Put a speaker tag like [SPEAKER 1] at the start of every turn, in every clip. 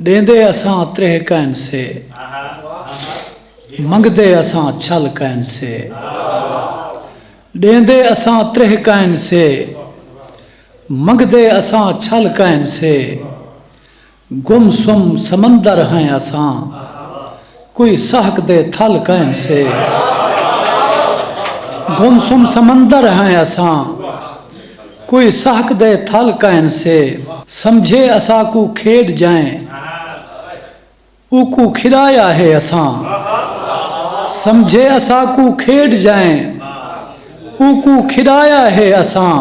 [SPEAKER 1] देंदे असां त्रेह can say, मंगदे असां छल कैन से। देंदे असां त्रेह कैन से, मंगदे असां छल कैन से। गुमसुम समंदर हैं असां, कोई सहक दे थल कैन से। गुमसुम समंदर हैं असां, कोई सहक दे थल कैन से। समझे असा को खेड जाएं, ऊकू खिलाया है असां। समझे असा को खेड जाएं, ऊकू खिलाया है असां।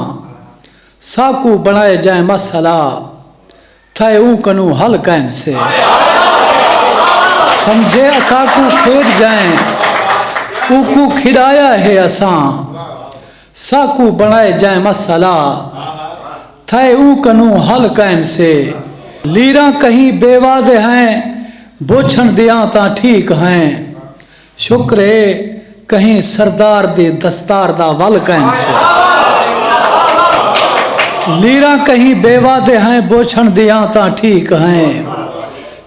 [SPEAKER 1] साकू बनाए जाए मसला, थे ऊ कनू हल कैन से। समझे असा को खेड जाएं, ऊकू खिलाया है असां। साकू बनाए जाए मसला, थे ऊ कनू हल कैन से। लीरा कहीं बेवाद हैं, बोछण दिया ता ठीक हैं। शुक्र है कहीं सरदार दे दस्तार दा वल कैन से। लीरा कहीं बेवाद हैं, बोछण दिया ता ठीक हैं।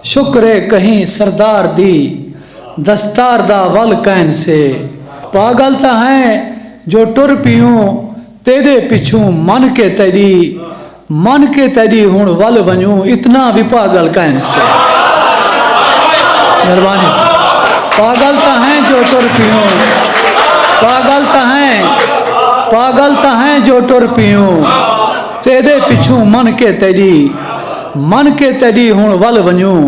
[SPEAKER 1] शुक्र है कहीं सरदार दी दस्तार दा वल कैन से। पागल ता हैं जो टुर पियूं तेरे पिछू मन के तेरी, मन के तेरी हुण वल वञूं इतना भी पागल कैन से। मेहरबानी से। पागल ता हैं जो टुर पियूं, पागल ता हैं, पागल ता हैं जो टुर पियूं तेरे पिछू मन के तेरी, मन के तेरी हुण वल वञूं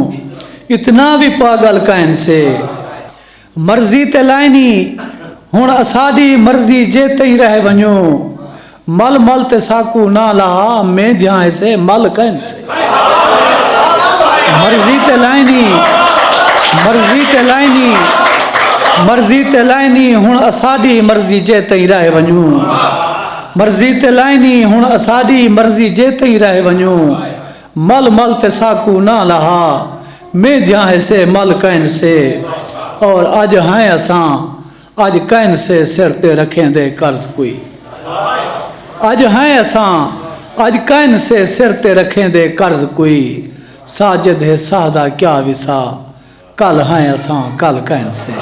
[SPEAKER 1] इतना भी पागल कैन से। मर्जी ते लाइनी हुण असाडी मर्जी जे तई रह वञूं। मल मल ते साकू ना लहा, मैं ध्यान से मल कैन से। मर्जी ते लाइनी, मर्जी ते लाइनी, मर्जी ते लाइनी हुण असाडी मर्जी जे तई रह वञूं। मर्जी ते लाइनी हुण असाडी मर्जी जे तई रह वञूं। मल मल ते साकू ना लहा, मैं ध्यान से मल कैन से। और अज हैं असां, अज कैन से सिर ते रखें दे कर्ज कोई। अज हैं असां, अज कैन से सिर ते रखें दे कर्ज कोई। साजिद है सादा क्या विसा, कल हैं असां कल कैन से।